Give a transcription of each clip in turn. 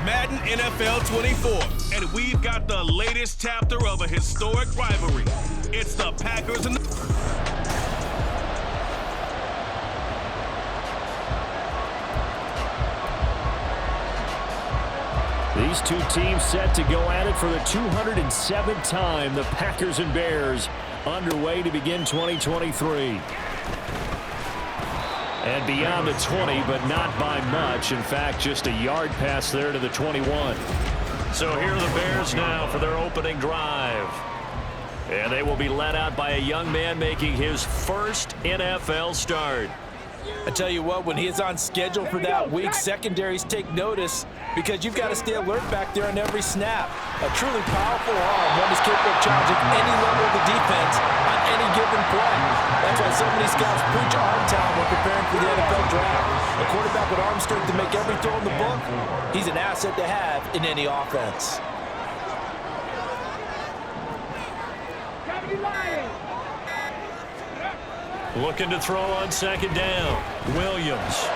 Madden NFL 24, and we've got the latest chapter of a historic rivalry. It's the Packers and the... These two teams set to go at it for the 207th time. The Packers and Bears underway to begin 2023. And beyond the 20, but not by much. In fact, just a yard pass there to the 21. So here are the Bears now for their opening drive. And they will be led out by a young man making his first NFL start. I tell you what, when he is on schedule for that week, secondaries take notice because you've got to stay alert back there on every snap. A truly powerful arm, one is capable of challenging any level of the defense on any given play. That's why so many scouts preach arm talent when preparing for the NFL draft. A quarterback with arm strength to make every throw in the book, he's an asset to have in any offense. Looking to throw on second down. Williams.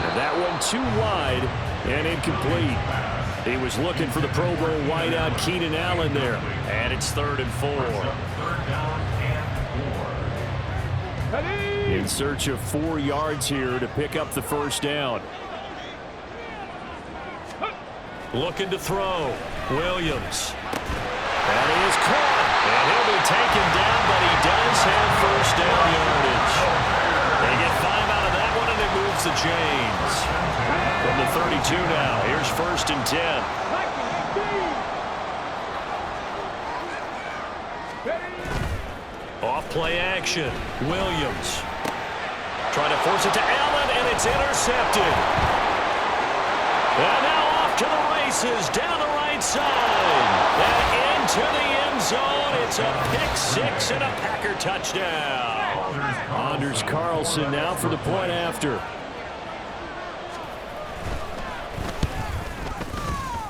And that one too wide and incomplete. He was looking for the Pro Bowl wideout Keenan Allen there. And it's 3rd and 4. In search of 4 yards here to pick up the first down. Looking to throw. Williams. And he is caught. And he'll be taken down, but he does have first down yardage. They get 5 out of that one, and it moves the chains. From the 32 now, here's 1st and 10. Off play action. Williams. Trying to force it to Allen, and it's intercepted. And now off to the races, down the right side. And into the end zone. It's a pick 6 and a Packer touchdown. Anders Carlson now for the point after.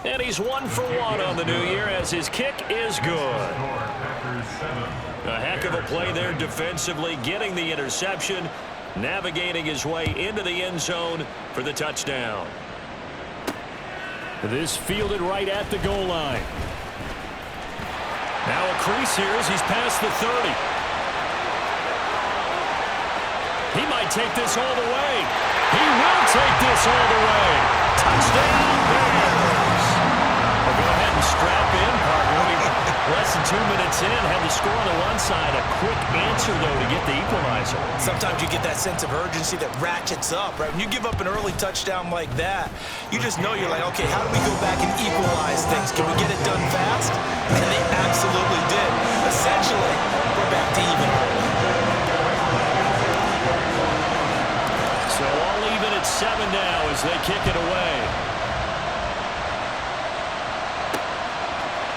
And he's 1 for 1 on the new year as his kick is good. A heck of a play there defensively, getting the interception, navigating his way into the end zone for the touchdown. This fielded right at the goal line. Now a crease here as he's past the 30. He might take this all the way. He will take this all the way. Touchdown, Bears. Well, go ahead and strap in, partner. Less than 2 minutes in, had the score on the one side. A quick answer, though, to get the equalizer. Sometimes you get that sense of urgency that ratchets up, right? When you give up an early touchdown like that, you just know you're like, okay, how do we go back and equalize things? Can we get it done fast? And they absolutely did. Essentially, we're back to even. So all even at 7 now as they kick it away.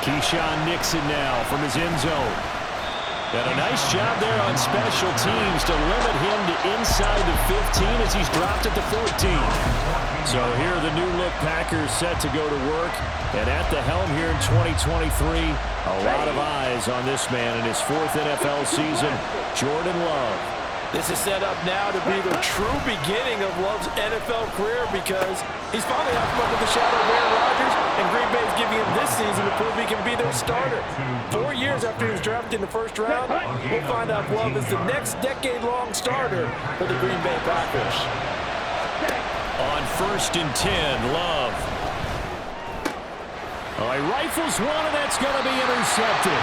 Keyshawn Nixon now from his end zone. And a nice job there on special teams to limit him to inside the 15 as he's dropped at the 14. So here are the new-look Packers set to go to work. And at the helm here in 2023, a lot of eyes on this man in his 4th NFL season, Jordan Love. This is set up now to be the true beginning of Love's NFL career because he's finally out from under the shadow of Aaron Rodgers, and Green Bay is giving him this season to prove he can be their starter. 4 years after he was drafted in the 1st round, we'll find out if Love is the next decade-long starter for the Green Bay Packers. On 1st and 10, Love. Oh, he rifles one, and that's going to be intercepted.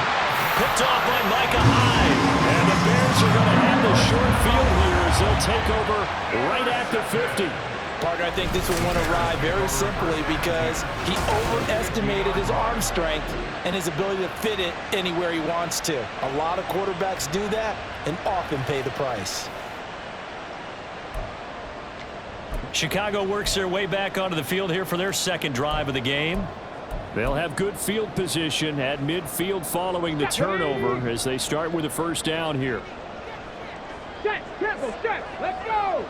Picked off by Micah Hyde. And the Bears are going to have the short field here as they'll take over right at the 50. Parker, I think this one went awry very simply because he overestimated his arm strength and his ability to fit it anywhere he wants to. A lot of quarterbacks do that and often pay the price. Chicago works their way back onto the field here for their 2nd drive of the game. They'll have good field position at midfield following the turnover as they start with a 1st down here. Set, careful, set, let's go!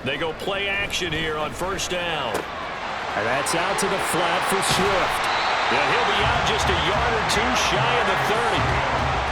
They go play action here on 1st down. And that's out to the flat for Swift. Yeah, he'll be out just a yard or 2 shy of the 30.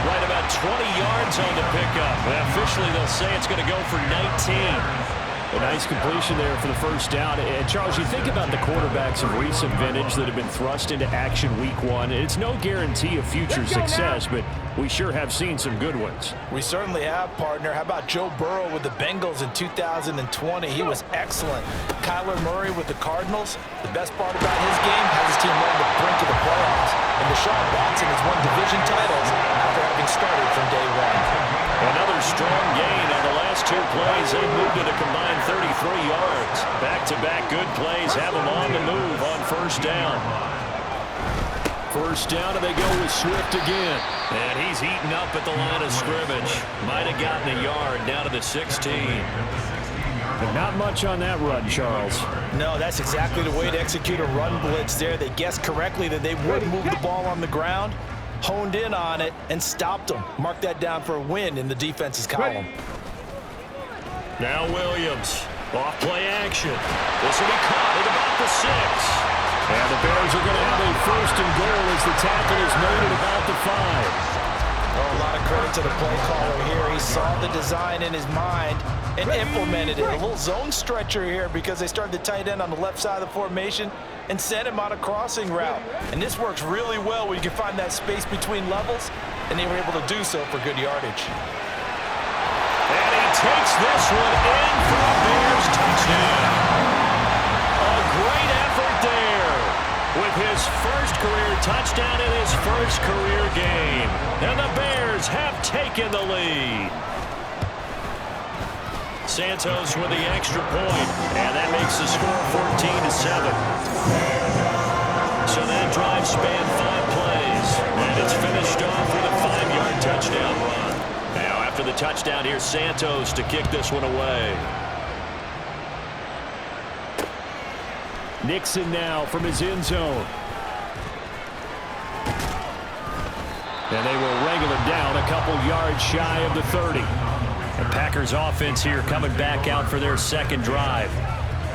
Right about 20 yards on the pickup. Well, officially, they'll say it's going to go for 19. A nice completion there for the first down. And Charles, you think about the quarterbacks of recent vintage that have been thrust into action week one. It's no guarantee of future success, but we sure have seen some good ones. We certainly have, partner. How about Joe Burrow with the Bengals in 2020? He was excellent. Kyler Murray with the Cardinals. The best part about his game has his team on the brink of the playoffs. And Deshaun Watson has won division titles after having started from day one. Another strong gain on the last two plays. They moved it a combined 33 yards. Back-to-back good plays have them on the move on first down. First down, and they go with Swift again. And he's eaten up at the line of scrimmage. Might have gotten a yard down to the 16. But not much on that run, Charles. No, that's exactly the way to execute a run blitz there. They guessed correctly that they would move the ball on the ground, honed in on it, and stopped them. Mark that down for a win in the defense's column. Now Williams, off play action. This will be caught at about the 6. And the Bears are going to have a first and goal as the tackle is made at about the 5. Oh, a lot of credit to the play caller here. He saw the design in his mind and implemented it. A little zone stretcher here because they started the tight end on the left side of the formation and sent him on a crossing route. And this works really well when you can find that space between levels, and they were able to do so for good yardage. And he takes this one in for a Bears touchdown. A great effort there with his first career touchdown in his first career game. And the Bears have taken the lead. Santos with the extra point, and that makes the score 14-7. So that drive spanned 5 plays, and it's finished off with a 5-yard touchdown run. Now after the touchdown, here's Santos to kick this one away. Nixon now from his end zone. And they will wrangle him down a couple yards shy of the 30. The Packers offense here coming back out for their second drive.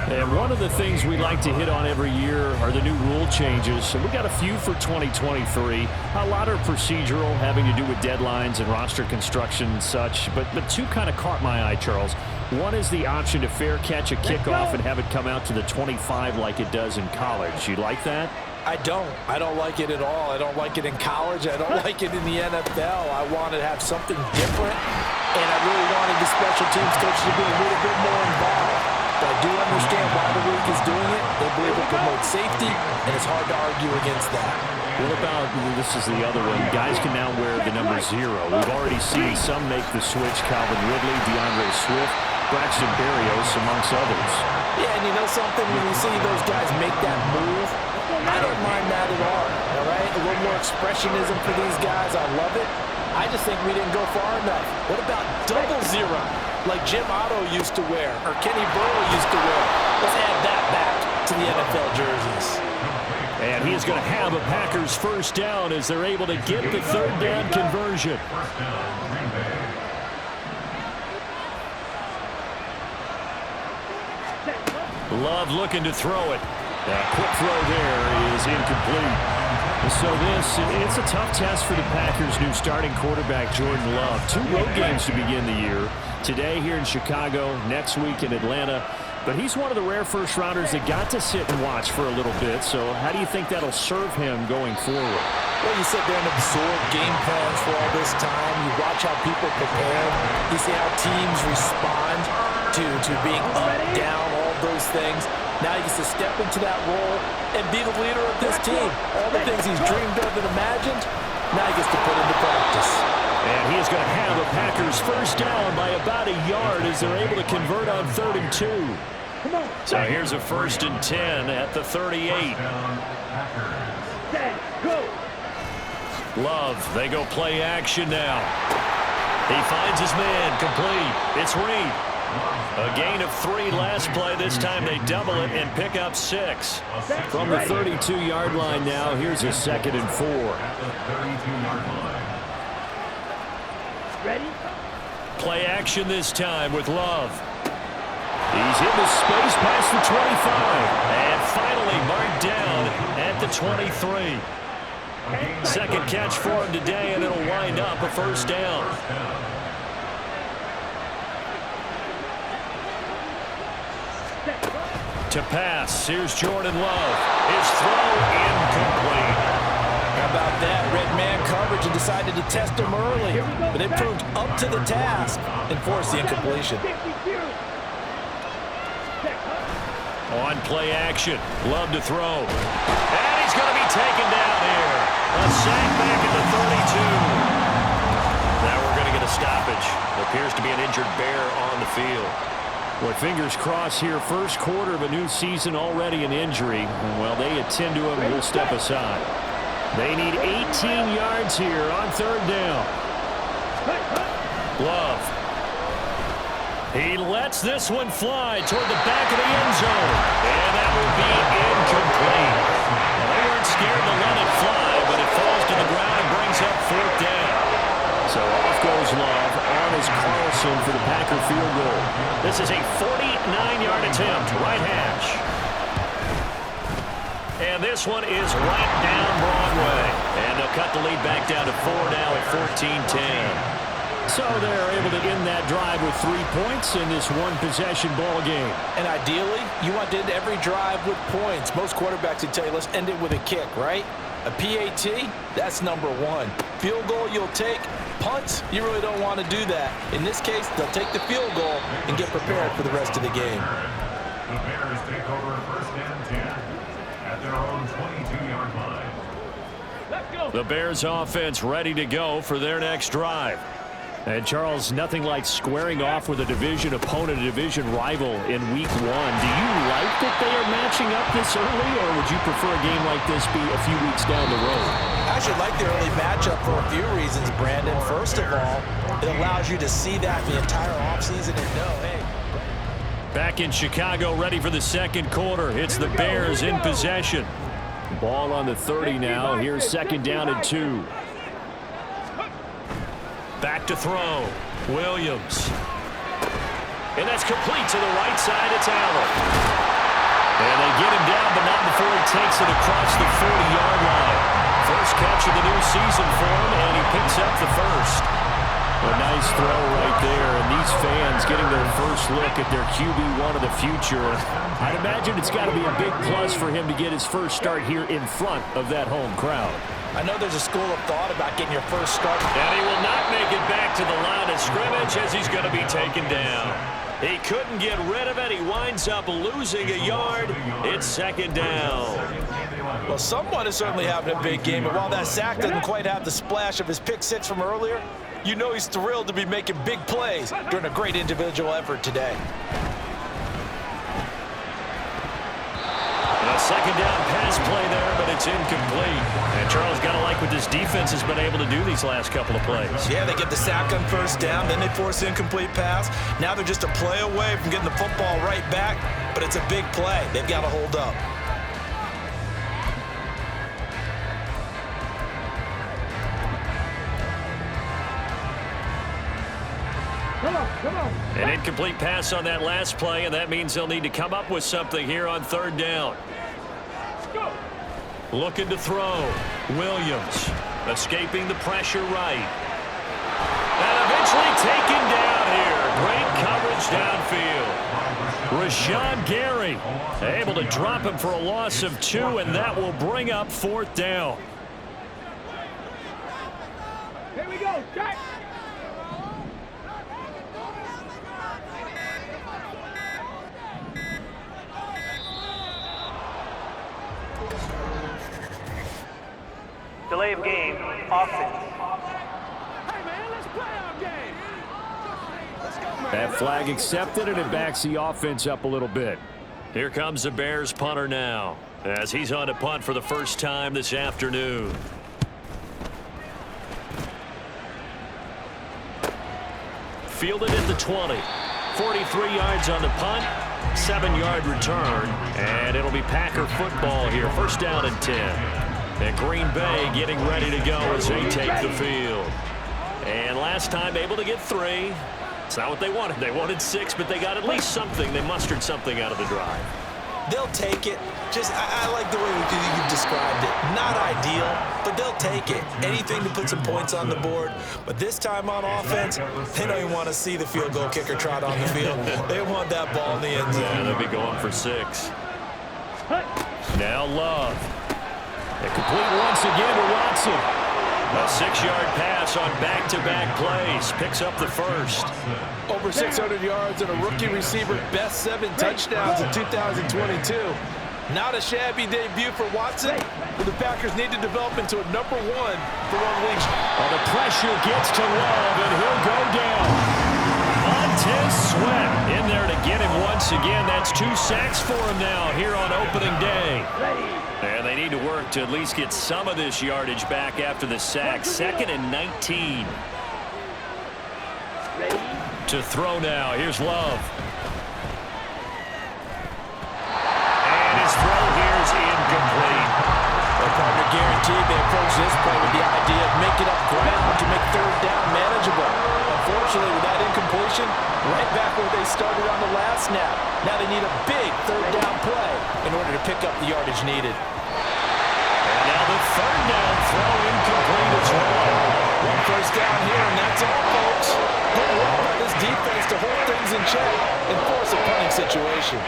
And one of the things we like to hit on every year are the new rule changes. So we got a few for 2023. A lot are procedural, having to do with deadlines and roster construction and such. But two kind of caught my eye, Charles. One is the option to fair catch a kickoff and have it come out to the 25 like it does in college. You like that? I don't like it at all. I don't like it in college. I don't like it in the NFL. I want to have something different, and I really wanted the special teams coaches to be a little bit more involved. But I do understand why the league is doing it. They believe it promotes safety, and it's hard to argue against that. What about, this is the other one, guys can now wear the number 0. We've already seen some make the switch, Calvin Ridley, DeAndre Swift, Braxton Berrios, amongst others. Yeah, and you know something, when you see those guys make that move, I don't mind that at all right? A little more expressionism for these guys. I love it. I just think we didn't go far enough. What about double 0, like Jim Otto used to wear, or Kenny Burrow used to wear? Let's add that back to the NFL jerseys. And he is going to have a Packers first down as they're able to get the third down conversion. Love looking to throw it. That quick throw there is incomplete. So it's a tough test for the Packers' new starting quarterback, Jordan Love. 2 road games to begin the year. Today here in Chicago, next week in Atlanta. But he's one of the rare first-rounders that got to sit and watch for a little bit. So how do you think that'll serve him going forward? Well, you sit there and absorb game plans for all this time. You watch how people prepare. You see how teams respond to being up, down, all those things. Now he gets to step into that role and be the leader of this team. All the things he's dreamed of and imagined, now he gets to put into practice. And he is going to have a Packers first down by about a yard as they're able to convert on 3rd and 2. So here's a 1st and 10 at the 38. Love, they go play action now. He finds his man, complete. It's Reed. A gain of 3 last play. This time they double it and pick up 6. From the 32-yard line now, here's a 2nd and 4. Ready? Play action this time with Love. He's in the space past the 25. And finally marked down at the 23. Second catch for him today, and it'll wind up a first down. To pass. Here's Jordan Love. His throw incomplete. How about that? Red man coverage and decided to test him early. But it proved up to the task and forced the incompletion. On play action. Love to throw. And he's going to be taken down here. A sack back at the 32. Now we're going to get a stoppage. Appears to be an injured Bear on the field. Well, fingers crossed here. First quarter of a new season, already an injury. Well, they attend to him. We'll step aside. They need 18 yards here on third down. Love. He lets this one fly toward the back of the end zone. And that will be incomplete. Well, they weren't scared to let it fly, but it falls to the ground and brings up fourth down. So off goes Love. On is Carlson for the Packer field goal. This is a 49-yard attempt, right hash. And this one is right down Broadway. And they'll cut the lead back down to 4 now at 14-10. So they're able to end that drive with 3 points in this one-possession ball game. And ideally, you want to end every drive with points. Most quarterbacks would tell you, let's end it with a kick, right? A PAT, that's number one. Field goal you'll take. Punts, you really don't want to do that. In this case, they'll take the field goal and get prepared for the rest of the game. The Bears take over first and 10 at their own 22-yard line. Let's go. The Bears offense ready to go for their next drive. And Charles, nothing like squaring off with a division opponent, a division rival in week 1. Do you like that they are matching up this early, or would you prefer a game like this be a few weeks down the road? I actually like the early matchup for a few reasons, Brandon. First of all, it allows you to see that the entire offseason and know, hey. Back in Chicago, ready for the second quarter. It's the Bears in possession. Ball on the 30 now. Here's second down and 2. Back to throw. Williams. And that's complete to the right side. It's Allen. And they get him down, but not before he takes it across the 40-yard line. First catch of the new season for him, and he picks up the first. A nice throw right there, and these fans getting their first look at their QB1 of the future. I'd imagine it's got to be a big plus for him to get his first start here in front of that home crowd. I know there's a school of thought about getting your first start. And he will not make it back to the line of scrimmage as he's going to be taken down. He couldn't get rid of it. He winds up losing a yard. It's second down. Well, someone is certainly having a big game, and while that sack doesn't quite have the splash of his pick six from earlier, you know he's thrilled to be making big plays during a great individual effort today. A second down pass play there, but it's incomplete. And Charles got to like what this defense has been able to do these last couple of plays. Yeah, they get the sack on first down, then they force the incomplete pass. Now they're just a play away from getting the football right back, but it's a big play. They've got to hold up. Come on. An incomplete pass on that last play, and that means they'll need to come up with something here on third down. Go. Looking to throw. Williams escaping the pressure right. And eventually taken down here. Great coverage downfield. Rashawn Gary able to drop him for a loss of 2, and that will bring up fourth down. Here we go. Jack. Delay of game, offense. Hey, man, let's play our game. Let's go, man. That flag accepted, and it backs the offense up a little bit. Here comes the Bears punter now, as he's on to punt for the first time this afternoon. Fielded at the 20. 43 yards on the punt, 7-yard return, and it'll be Packer football here. First down and 10. And Green Bay getting ready to go as they take the field. And last time able to get 3. It's not what they wanted. They wanted 6, but they got at least something. They mustered something out of the drive. They'll take it. I like the way you've described it. Not ideal, but they'll take it. Anything to put some points on the board. But this time on offense, they don't even want to see the field goal kicker trot on the field. They want that ball in the end zone. Yeah, they'll be going for 6. Now Love. And complete once again to Watson. A 6-yard pass on back-to-back plays. Picks up the first. Over 600 yards and a rookie receiver best 7 touchdowns in 2022. Not a shabby debut for Watson, but the Packers need to develop into a #1 for 1 week. Well, the pressure gets to Love, and he'll go down. Montez Sweat in there to get him once again. That's 2 sacks for him now here on opening day. And they need to work to at least get some of this yardage back after the sack. 2nd and 19. To throw now. Here's Love. And his throw here is incomplete. Their partner guaranteed they approach this play with the idea of making up ground to make 3rd down manageable. Unfortunately, with that incompletion, right back where they started on the last snap. Now they need a big 3rd down play in order to pick up the yardage needed. And now the 3rd down throw incomplete as well. 1 first down here, and that's all, folks. Good work by this defense to hold things in check and force a punting situation.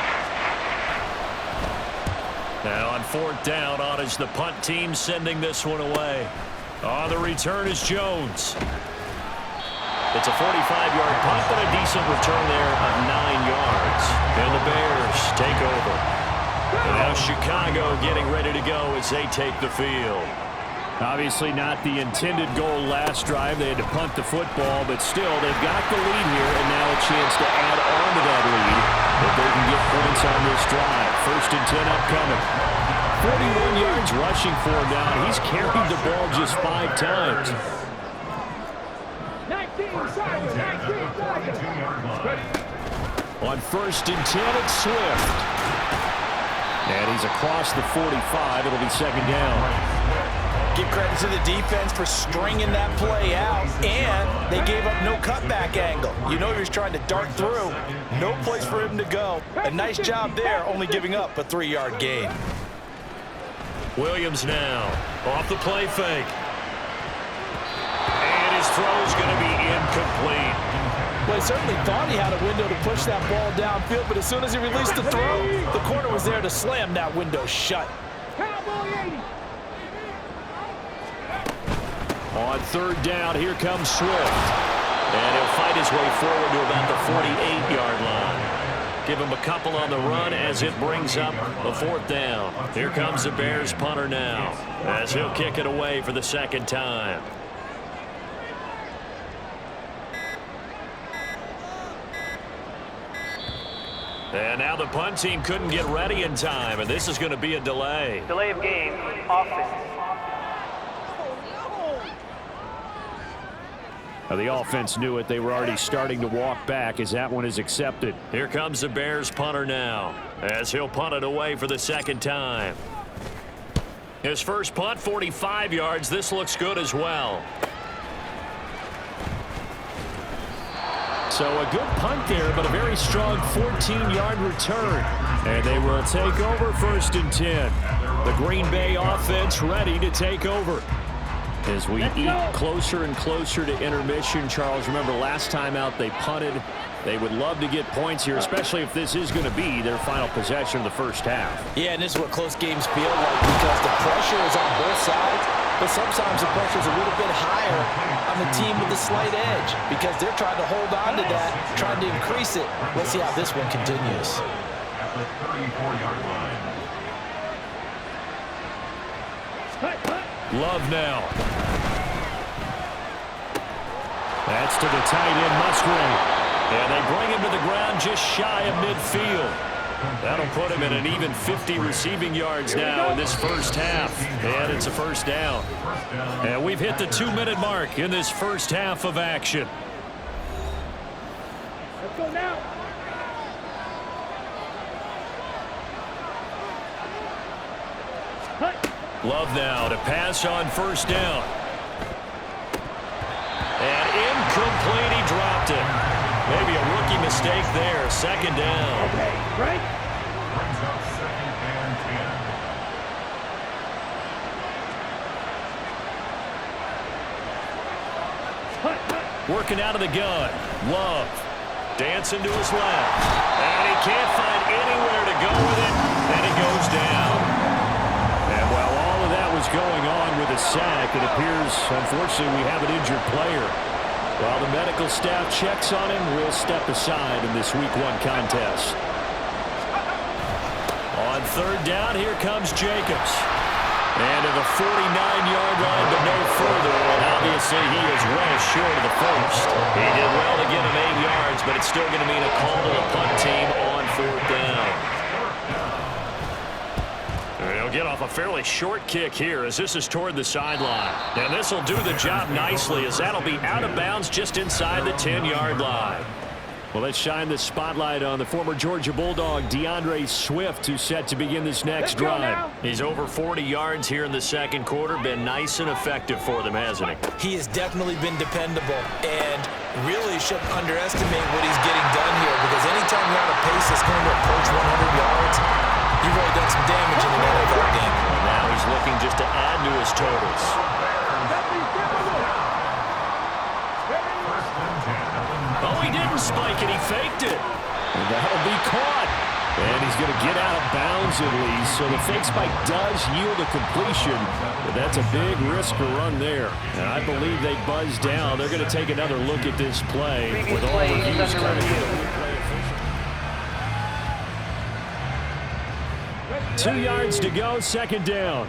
Now on 4th down, on is the punt team sending this one away. On the return is Jones. It's a 45-yard punt, but a decent return there of 9 yards. And the Bears take over. And now Chicago getting ready to go as they take the field. Obviously not the intended goal last drive. They had to punt the football, but still, they've got the lead here, and now a chance to add on to that lead if they can get points on this drive. 1st and 10 upcoming. 41 yards rushing for him now. He's carried the ball just 5 times. 19 seconds. 19 seconds. On 1st and 10, it's Swift. And he's across the 45. It'll be 2nd down. Give credit to the defense for stringing that play out, and they gave up no cutback angle. You know he was trying to dart through. No place for him to go. A nice job there, only giving up a 3-yard gain. Williams now off the play fake. And his throw's going to be incomplete. Well, he certainly thought he had a window to push that ball downfield, but as soon as he released the throw, the corner was there to slam that window shut. On 3rd down, here comes Swift. And he'll fight his way forward to about the 48-yard line. Give him a couple on the run as it brings up the 4th down. Here comes the Bears punter now as he'll kick it away for the 2nd time. And now the punt team couldn't get ready in time, and this is going to be a delay. Delay of game, offense. The offense knew it. They were already starting to walk back as that one is accepted. Here comes the Bears punter now as he'll punt it away for the 2nd time. His first punt, 45 yards. This looks good as well. So a good punt there, but a very strong 14-yard return. And they will take over 1st and 10. The Green Bay offense ready to take over. As we eat closer and closer to intermission, Charles, remember last time out they punted. They would love to get points here, especially if this is going to be their final possession of the 1st half. Yeah, and this is what close games feel like because the pressure is on both sides, but sometimes the pressure is a little bit higher on the team with the slight edge because they're trying to hold on to that, trying to increase it. Let's see how this one continues. At the 34-yard line. Love now. That's to the tight end, Musgrave. And they bring him to the ground just shy of midfield. That'll put him at an even 50 receiving yards now in this 1st half. And it's a 1st down. And we've hit the 2-minute mark in this 1st half of action. Let's go now. Love now to pass on 1st down. And incomplete, he dropped it. Maybe a rookie mistake there. 2nd down. Okay, right? Brings up 2nd and 10. Working out of the gun. Love. Dancing to his left. And he can't find anywhere to go with it. And he goes down. And while all of that was going on with a sack, it appears, unfortunately, we have an injured player. While the medical staff checks on him, we'll step aside in this Week 1 contest. On third down, here comes Jacobs. And to the 49-yard line, but no further. And obviously, he is well short of the first. He did well to get him 8 yards, but it's still going to mean a call to the punt team on fourth down. He'll get off a fairly short kick here as this is toward the sideline. And this will do the job nicely as that'll be out of bounds just inside the 10-yard line. Well, let's shine the spotlight on the former Georgia Bulldog, DeAndre Swift, who's set to begin this next drive. He's over 40 yards here in the second quarter. Been nice and effective for them, hasn't he? He has definitely been dependable and really shouldn't underestimate what he's getting done here, because anytime you're on a pace that's going to approach 100 yards, you've really done some damage in an NFL game. And now he's looking just to add to his totals. Oh, he didn't spike it. He faked it. And that'll be caught. And he's going to get out of bounds at least. So the fake spike does yield a completion. But that's a big risk to run there. And I believe they buzz down. They're going to take another look at this play with all reviews coming in. 2 yards to go, second down.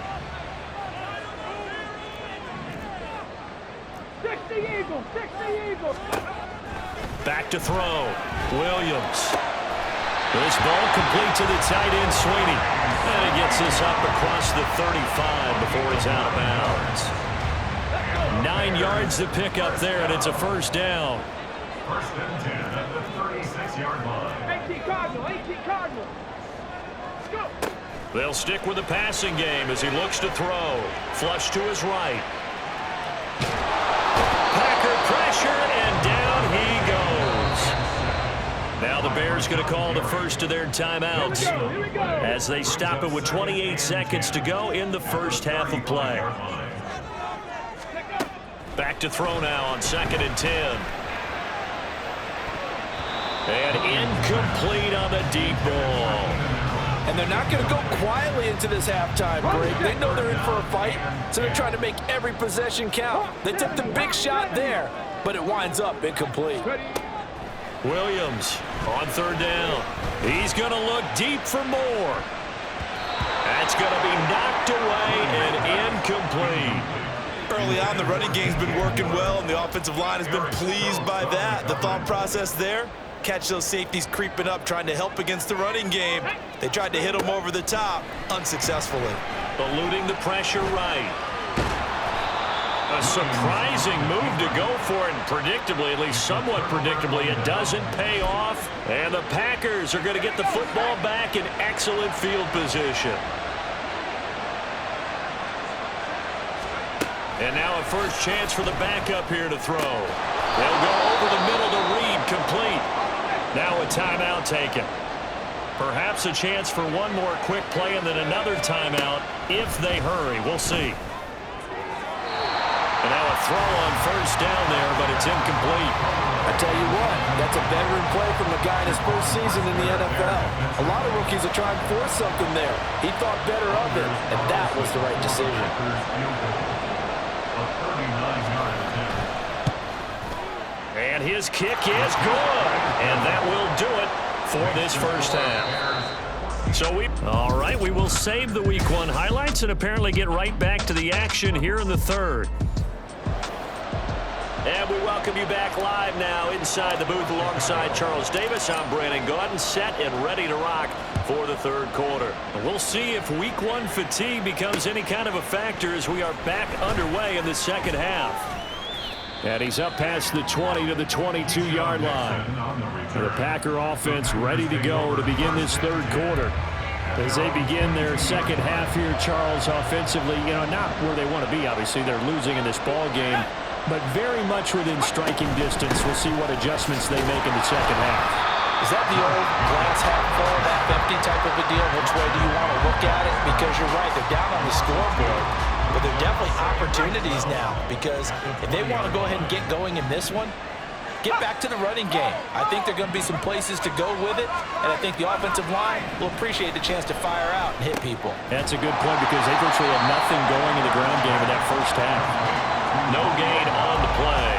60 Eagles, 60 Eagles. Back to throw. Williams. This ball complete to the tight end, Sweeney. And he gets this up across the 35 before he's out of bounds. 9 yards to pick up there, and it's a first down. First and 10 at the 36-yard line. 18 Cardinal, 18 Cardinal. Let's go. They'll stick with the passing game as he looks to throw. Flush to his right. Packer pressure, and down he goes. Now the Bears going to call the first of their timeouts as they stop it with 28 seconds to go in the first half of play. Back to throw now on 2nd and 10. And incomplete on the deep ball. And they're not going to go quietly into this halftime break. They know they're in for a fight, so they're trying to make every possession count. They took the big shot there, but it winds up incomplete. Williams on third down. He's going to look deep for more. That's going to be knocked away and incomplete. Early on, the running game's been working well, and the offensive line has been pleased by that. The thought process there, catch those safeties creeping up, trying to help against the running game. They tried to hit them over the top, unsuccessfully. Eluding the pressure right. A surprising move to go for it, and predictably, at least somewhat predictably, it doesn't pay off. And the Packers are going to get the football back in excellent field position. And now a first chance for the backup here to throw. They'll go over the middle to Reed, complete. Now a timeout taken. Perhaps a chance for one more quick play and then another timeout if they hurry. We'll see. And now a throw on first down there, but it's incomplete. I tell you what, that's a veteran play from a guy in his first season in the NFL. A lot of rookies are trying to force something there. He thought better of it, and that was the right decision. And his kick is good. And that will do it for this first half. So all right, we will save the Week 1 highlights and apparently get right back to the action here in the third. And we welcome you back live now inside the booth alongside Charles Davis. I'm Brandon Gaudin, set and ready to rock for the third quarter. And we'll see if Week 1 fatigue becomes any kind of a factor as we are back underway in the second half. And he's up past the 20 to the 22-yard line. The Packer offense ready to go to begin this third quarter. As they begin their second half here, Charles, offensively, not where they want to be, obviously. They're losing in this ball game, but very much within striking distance. We'll see what adjustments they make in the second half. Is that the old glass half full, half empty type of a deal? Which way do you want to look at it? Because you're right, they're down on the scoreboard. but they're definitely opportunities now because if they want to go ahead and get going in this one, get back to the running game. I think there are going to be some places to go with it, and I think the offensive line will appreciate the chance to fire out and hit people. That's a good point because they virtually had nothing going in the ground game in that first half. No gain on the play,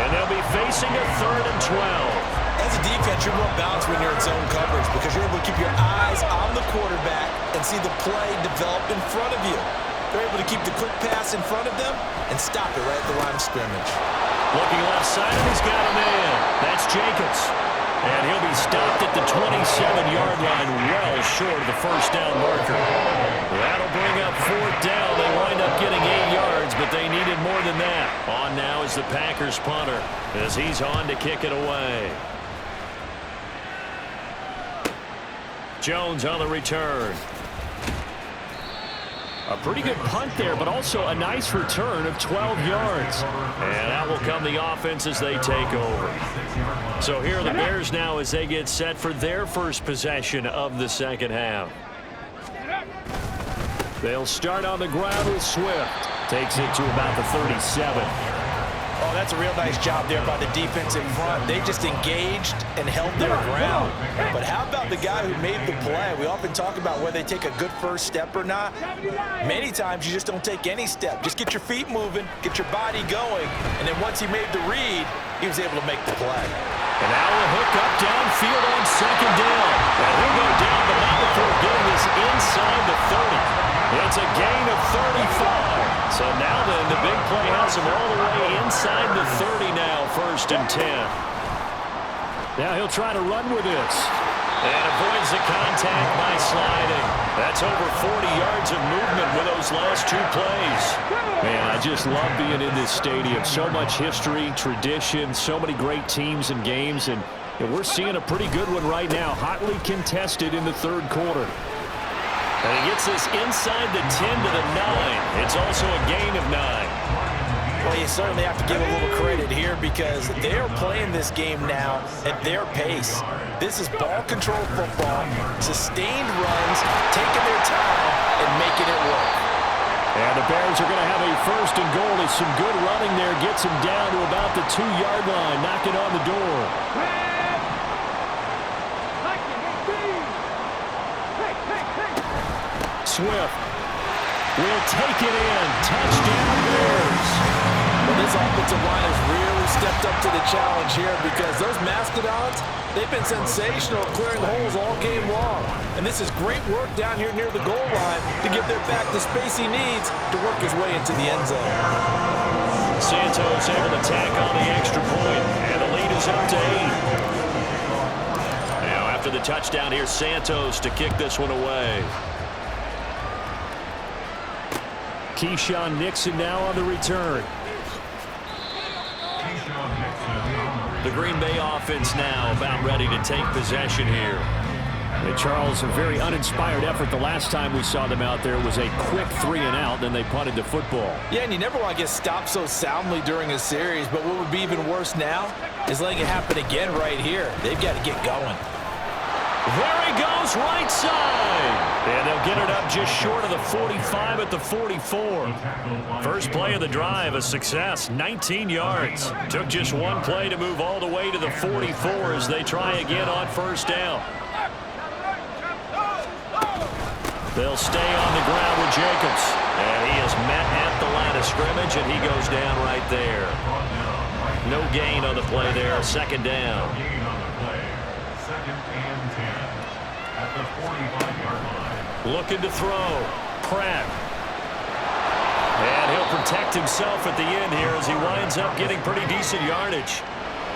and they'll be facing a 3rd and 12. As a defense, you're more balanced when you're in zone coverage because you're able to keep your eyes on the quarterback and see the play develop in front of you. They're able to keep the quick pass in front of them and stop it right at the line of scrimmage. Looking left side, and he's got him in. That's Jacobs. And he'll be stopped at the 27-yard line, well short of the first down marker. That'll bring up 4th down. They wind up getting 8 yards, but they needed more than that. On now is the Packers punter as he's on to kick it away. Jones on the return. A pretty good punt there, but also a nice return of 12 yards. And that will come the offense as they take over. So here are the Bears now as they get set for their first possession of the second half. They'll start on the ground with Swift. Takes it to about the 37. Oh, that's a real nice job there by the defense in front. They just engaged and held their ground. But how about the guy who made the play? We often talk about whether they take a good first step or not. Many times you just don't take any step. Just get your feet moving, get your body going, and then once he made the read, he was able to make the play. And now we'll hook up downfield on 2nd down. And he'll go down, but not before getting this inside the 30. It's a gain of 35. So now then, the big play has him all the way inside the 30 now, 1st and 10. Now he'll try to run with this. And avoids the contact by sliding. That's over 40 yards of movement with those last 2 plays. Man, I just love being in this stadium. So much history, tradition, so many great teams and games. And we're seeing a pretty good one right now, hotly contested in the 3rd quarter. And he gets this inside the 10 to the 9. It's also a gain of 9. Well, you certainly have to give a little credit here because they're playing this game now at their pace. This is ball control football, sustained runs, taking their time and making it work. And the Bears are going to have a 1st and goal as some good running there gets him down to about the 2-yard line, knocking on the door. Swift will take it in. Touchdown Bears. Well, this offensive line has really stepped up to the challenge here because those Mastodons, they've been sensational clearing holes all game long. And this is great work down here near the goal line to give their back the space he needs to work his way into the end zone. Santos able to tack on the extra point, and the lead is up to 8. Now after the touchdown, here's Santos to kick this one away. Keyshawn Nixon now on the return. The Green Bay offense now about ready to take possession here. And Charles, a very uninspired effort. The last time we saw them out there was a quick 3-and-out, then they punted the football. Yeah, and you never want to get stopped so soundly during a series, but what would be even worse now is letting it happen again right here. They've got to get going. There he goes, right side. And they'll get it up just short of the 45 at the 44. First play of the drive, a success, 19 yards. Took just one play to move all the way to the 44 as they try again on 1st down. They'll stay on the ground with Jacobs. And he is met at the line of scrimmage, and he goes down right there. No gain on the play there, 2nd down. Looking to throw. Pratt. And he'll protect himself at the end here as he winds up getting pretty decent yardage.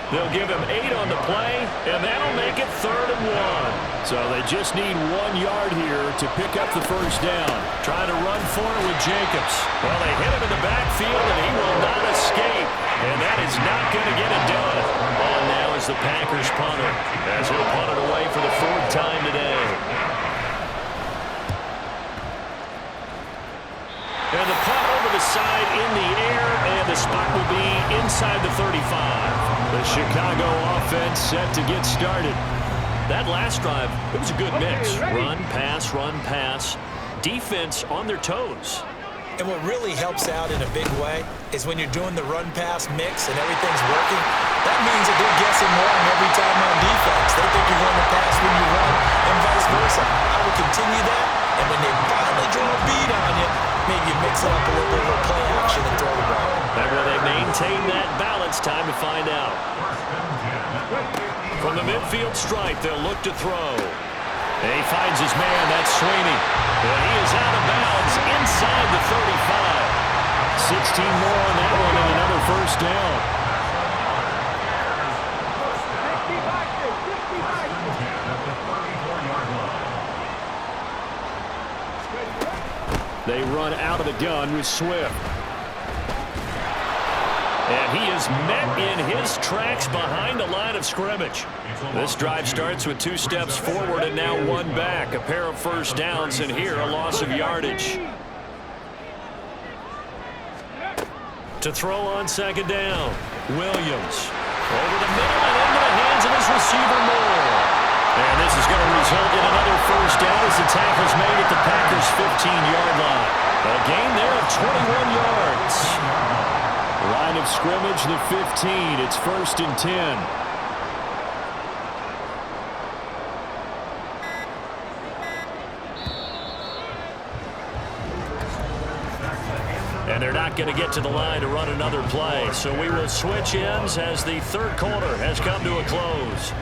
They'll give him 8 on the play, and that'll make it 3rd and 1. So they just need 1 yard here to pick up the 1st down. Trying to run for it with Jacobs. Well, they hit him in the backfield, and he will not escape. And that is not going to get it done. On now is the Packers punter, as he'll punt it away for the 4th time today. And the punt over the side in the air, and the spot will be inside the 35. The Chicago offense set to get started. That last drive, it was a good mix. Run, pass, defense on their toes. And what really helps out in a big way is when you're doing the run-pass mix and everything's working, that means that they're guessing wrong every time on defense. They think you're going to pass when you run and vice versa. I would continue that, and when they finally draw a beat on you, maybe you mix it up a little bit of a play action and throw the ball. And will they maintain that balance? Time to find out. From the midfield stripe, they'll look to throw. And he finds his man, that's Sweeney. And he is out of bounds inside the 35. 16 more on that one and another first down. They run out of the gun with Swift. And he is met in his tracks behind the line of scrimmage. This drive starts with 2 steps forward and now 1 back. A pair of first downs, and here a loss of yardage. To throw on second down, Williams. Over the middle and into the hands of his receiver, Moore. And this is going to result in another first down as the tackle's made at the Packers' 15-yard line. A gain there of 21 yards. Line of scrimmage, the 15. It's 1st and 10. And they're not going to get to the line to run another play. So we will switch ends as the third quarter has come to a close.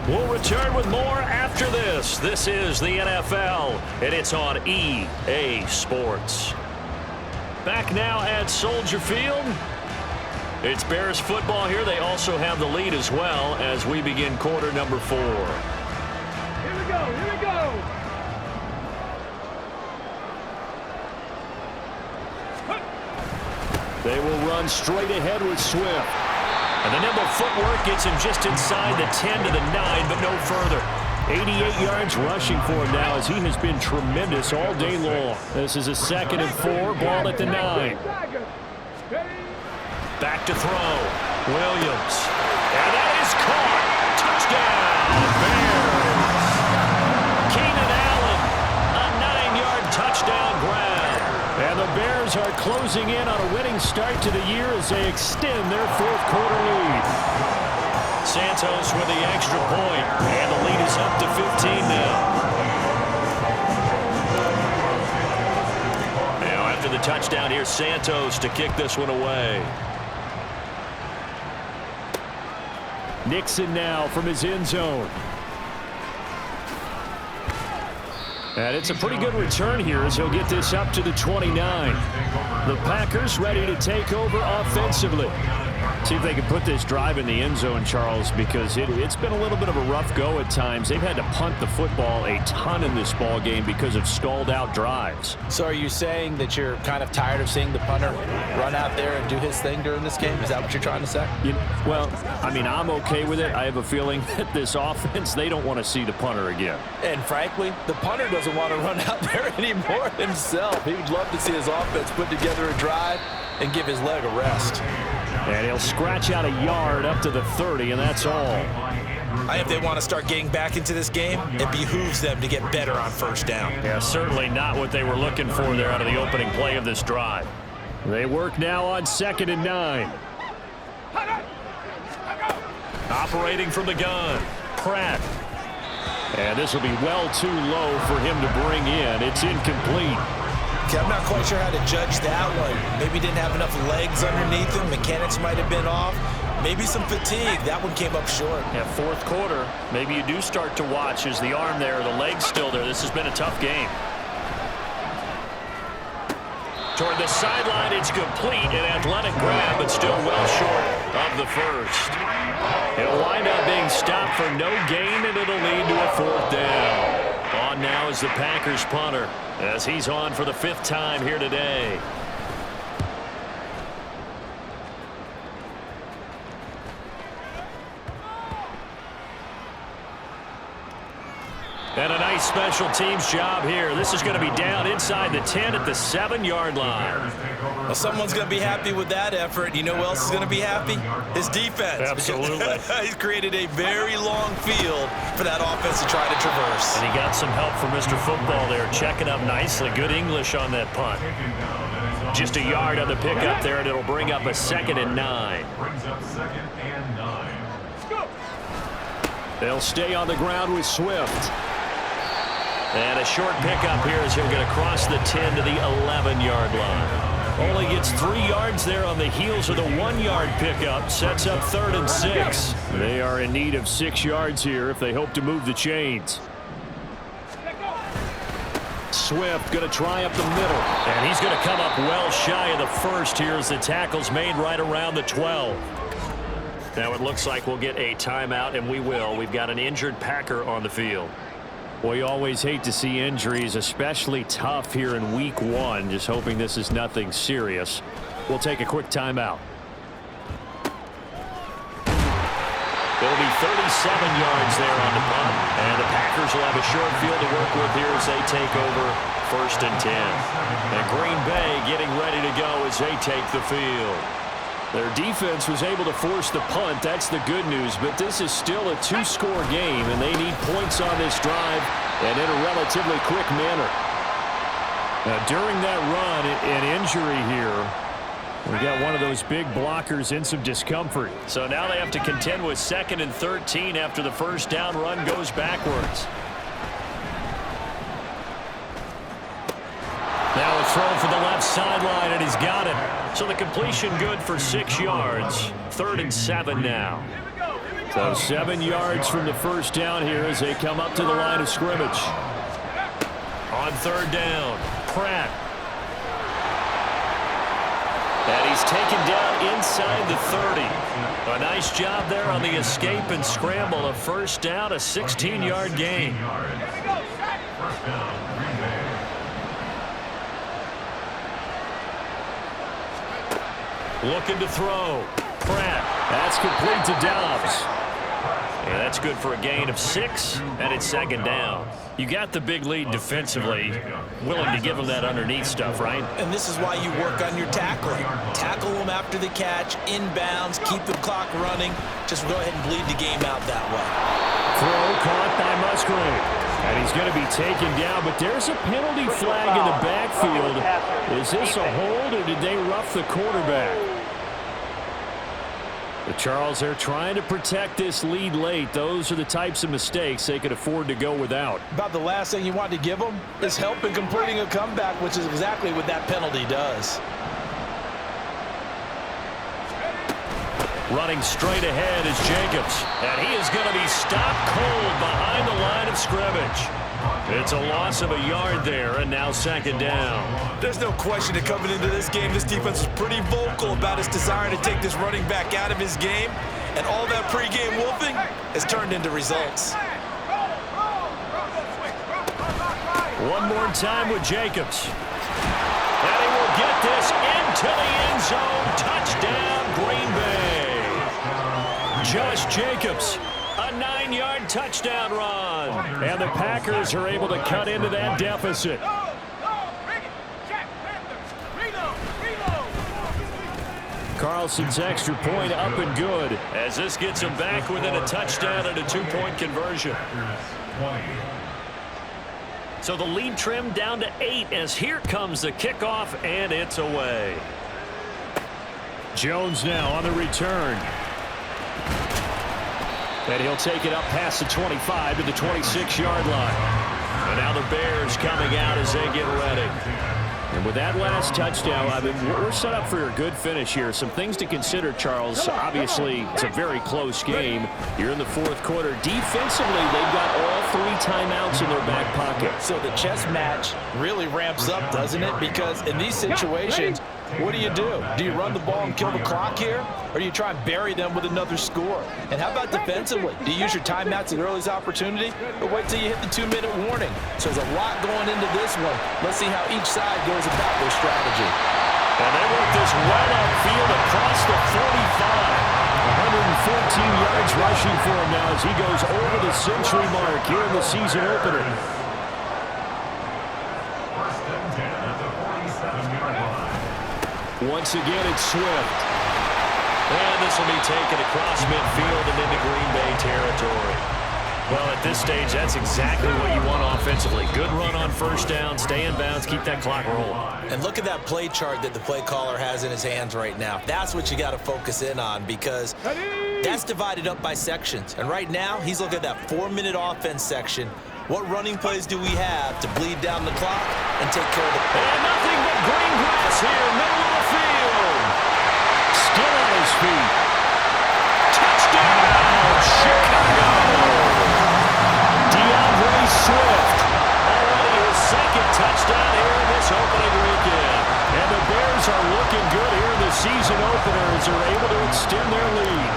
We'll return with more after this. This is the NFL, and it's on EA Sports. Back now at Soldier Field. It's Bears football here. They also have the lead as well as we begin quarter number 4. Here we go, here we go. They will run straight ahead with Swift. And the nimble footwork gets him just inside the 10 to the 9, but no further. 88 yards rushing for him now as he has been tremendous all day long. This is a 2nd and 4, ball at the 9. Back to throw. Williams. And that is caught. Touchdown, Bears. Keenan Allen, a 9-yard touchdown grab. And the Bears are closing in on a winning start to the year as they extend their 4th quarter lead. Santos with the extra point, and the lead is up to 15 now. Now after the touchdown, here's Santos to kick this one away. Nixon now from his end zone. And it's a pretty good return here as he'll get this up to the 29. The Packers ready to take over offensively. See if they can put this drive in the end zone, Charles, because it's been a little bit of a rough go at times. They've had to punt the football a ton in this ball game because of stalled-out drives. So are you saying that you're kind of tired of seeing the punter run out there and do his thing during this game? Is that what you're trying to say? Well, I mean, I'm okay with it. I have a feeling that this offense, they don't want to see the punter again. And frankly, the punter doesn't want to run out there anymore himself. He would love to see his offense put together a drive and give his leg a rest. And he'll scratch out a yard up to the 30, and that's all. If they want to start getting back into this game, it behooves them to get better on first down. Yeah, certainly not what they were looking for there out of the opening play of this drive. They work now on 2nd and 9. Operating from the gun, Pratt. And this will be well too low for him to bring in. It's incomplete. I'm not quite sure how to judge that one. Maybe didn't have enough legs underneath him. Mechanics might have been off. Maybe some fatigue. That one came up short. Yeah, 4th quarter. Maybe you do start to watch as the arm there, the leg's still there. This has been a tough game. Toward the sideline, it's complete. An athletic grab, but still well short of the first. It'll wind up being stopped for no gain, and it'll lead to a 4th down. On now is the Packers punter as he's on for the 5th time here today. And a nice special teams job here. This is going to be down inside the 10 at the 7-yard line. Well, someone's going to be happy with that effort. You know who else is going to be happy? His defense. Absolutely. He's created a very long field for that offense to try to traverse. And he got some help from Mr. Football there, checking up nicely. Good English on that punt. Just a yard on the pickup there, and it'll bring up a 2nd and 9. Brings up 2nd and 9. They'll stay on the ground with Swift. And a short pickup here as he'll get across the 10 to the 11-yard line. Only gets 3 yards there on the heels of the 1-yard pickup. Sets up 3rd and 6. They are in need of 6 yards here if they hope to move the chains. Swift going to try up the middle. And he's going to come up well shy of the first here as the tackle's made right around the 12. Now it looks like we'll get a timeout, and we will. We've got an injured Packer on the field. Well, you always hate to see injuries, especially tough here in week 1. Just hoping this is nothing serious. We'll take a quick timeout. It'll be 37 yards there on the punt. And the Packers will have a short field to work with here as they take over 1st and 10. And Green Bay getting ready to go as they take the field. Their defense was able to force the punt. That's the good news. But this is still a 2-score game, and they need points on this drive and in a relatively quick manner. Now, during that run, an injury here. We got one of those big blockers in some discomfort. So now they have to contend with 2nd and 13 after the first down run goes backwards. Now a throw for the left sideline, and he's got it. So the completion good for 6 yards. 3rd and 7 now. So 7 yards from the first down here as they come up to the line of scrimmage. On 3rd down, Pratt. And he's taken down inside the 30. A nice job there on the escape and scramble. A first down, a 16-yard gain. First down, Green Bay. Looking to throw. Pratt. That's complete to Dobbs. And that's good for a gain of 6, and it's 2nd down. You got the big lead defensively. Willing to give them that underneath stuff, right? And this is why you work on your tackling. Tackle them after the catch, inbounds, keep the clock running. Just go ahead and bleed the game out that way. Throw caught by Musgrave. And he's going to be taken down, but there's a penalty flag in the backfield. Is this a hold, or did they rough the quarterback? The Charles, they're trying to protect this lead late. Those are the types of mistakes they could afford to go without. About the last thing you want to give them is help in completing a comeback, which is exactly what that penalty does. Running straight ahead is Jacobs. And he is going to be stopped cold behind the line of scrimmage. It's a loss of a yard there, and now 2nd down. There's no question that coming into this game, this defense was pretty vocal about its desire to take this running back out of his game. And all that pregame wolfing has turned into results. One more time with Jacobs. And he will get this into the end zone. Touchdown, Green Bay. Josh Jacobs, a 9-yard touchdown run. And the Packers are able to cut into that deficit. Carlson's extra point up and good as this gets him back within a touchdown and a 2-point conversion. So the lead trimmed down to 8 as here comes the kickoff, and it's away. Jones now on the return. And he'll take it up past the 25 to the 26-yard line. And now the Bears coming out as they get ready. And with that last touchdown, I mean, we're set up for a good finish here. Some things to consider, Charles. Obviously, it's a very close game. You're in the 4th quarter. Defensively, they've got all 3 timeouts in their back pocket. So the chess match really ramps up, doesn't it? Because in these situations, what do? Do you run the ball and kill the clock here? Or do you try and bury them with another score? And how about defensively? Do you use your timeouts at earliest opportunity? Or wait till you hit the 2-minute warning? So there's a lot going into this one. Let's see how each side goes about their strategy. And they work this well upfield across the 45. 114 yards rushing for him now as he goes over the century mark here in the season opener. First and 10 at the 47-yard line. Once again, it's Swift. And this will be taken across midfield and into Green Bay territory. Well, at this stage, that's exactly what you want offensively. Good run on first down, stay in bounds, keep that clock rolling. And look at that play chart that the play caller has in his hands right now. That's what you got to focus in on, because that's divided up by sections. And right now, he's looking at that 4-minute offense section. What running plays do we have to bleed down the clock and take care of the play? And nothing but green grass here, middle of the field. Still on his feet. Touchdown, Chicago. Swift, already his second touchdown here in this opening weekend. And the Bears are looking good here in the season opener as they're able to extend their lead.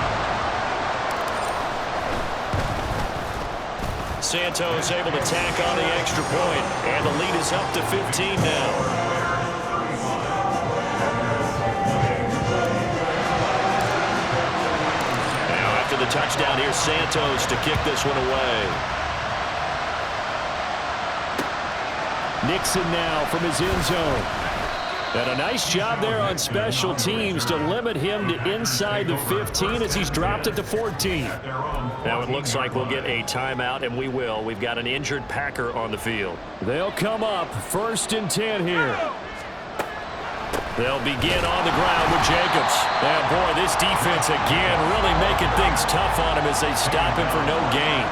Santos able to tack on the extra point, and the lead is up to 15 now. Now after the touchdown, here's Santos to kick this one away. Nixon now from his end zone. And a nice job there on special teams to limit him to inside the 15 as he's dropped at the 14. Now it looks like we'll get a timeout, and we will. We've got an injured Packer on the field. They'll come up 1st and 10 here. They'll begin on the ground with Jacobs. And boy, this defense again really making things tough on him as they stop him for no gain.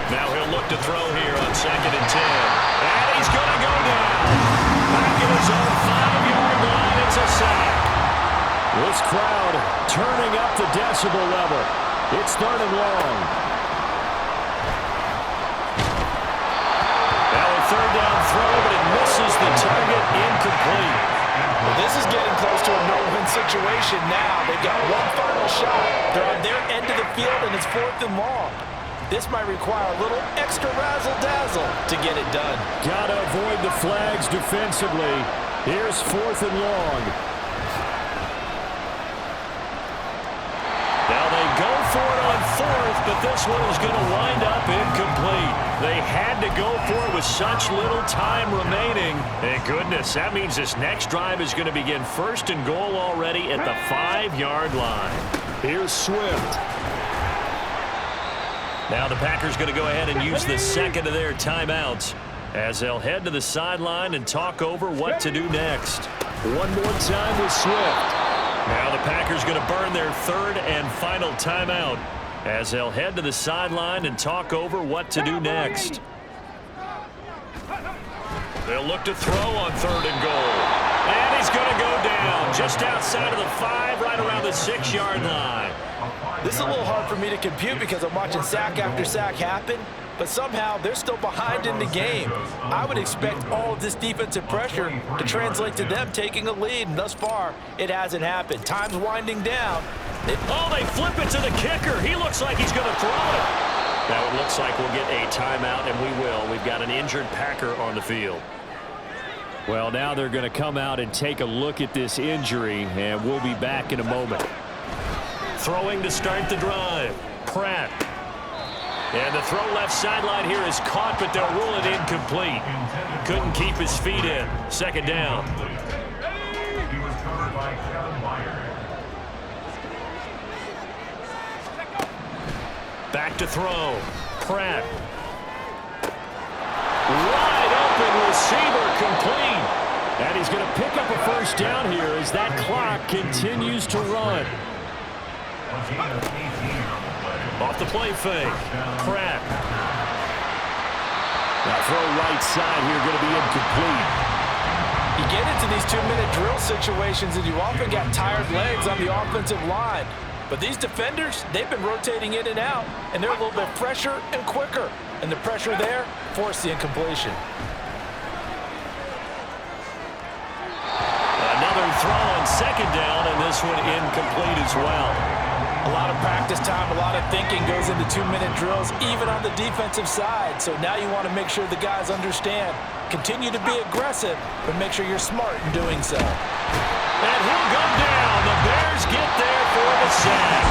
Now he'll look to throw here on 2nd and 10. And he's going to go down. Back at his own 5-yard line. It's a sack. This crowd turning up the decibel level. It's 3rd and long. Now a 3rd down throw, but it misses the target. Incomplete. Well, this is getting close to a no-win situation now. They've got one final shot. They're on their end of the field, and it's 4th and long. This might require a little extra razzle-dazzle to get it done. Got to avoid the flags defensively. Here's 4th and long. Now they go for it on 4th, but this one is going to wind up incomplete. They had to go for it with such little time remaining. Thank goodness, that means this next drive is going to begin 1st and goal already at the 5-yard line. Here's Swift. Now the Packers going to go ahead and use the second of their timeouts as they'll head to the sideline and talk over what to do next. One more time with Swift. Now the Packers going to burn their 3rd and final timeout as they'll head to the sideline and talk over what to do next. They'll look to throw on 3rd and goal. And he's going to go down just outside of the 5, right around the 6-yard line. This is a little hard for me to compute because I'm watching sack after sack happen, but somehow they're still behind in the game. I would expect all of this defensive pressure to translate to them taking a lead, and thus far, it hasn't happened. Time's winding down. Oh, they flip it to the kicker. He looks like he's going to throw it. Now it looks like we'll get a timeout, and we will. We've got an injured Packer on the field. Well, now they're going to come out and take a look at this injury, and we'll be back in a moment. Throwing to start the drive, Pratt. And the throw left sideline here is caught, but they'll rule it incomplete. Couldn't keep his feet in. 2nd down. He was covered by Kevin Meyer. Back to throw, Pratt. Wide open receiver, complete. And he's going to pick up a 1st down here as that clock continues to run. Off the play fake, Pratt. Now throw right side here, going to be incomplete. You get into these 2-minute drill situations and you often got tired legs on the offensive line. But these defenders, they've been rotating in and out, and they're a little bit fresher and quicker. And the pressure there forced the incompletion. Another throw on 2nd down, and this one incomplete as well. A lot of practice time, a lot of thinking goes into 2-minute drills, even on the defensive side. So now you want to make sure the guys understand. Continue to be aggressive, but make sure you're smart in doing so. And he'll go down. The Bears get there for the sack.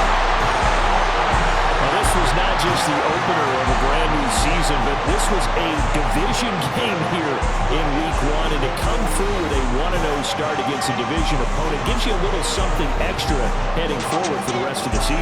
Well, this was not just the opener of a brand new season, but this was a division game here in Week 1. And to come through with a 1-0 start against a division opponent gives you a little something extra heading forward for the rest of the season.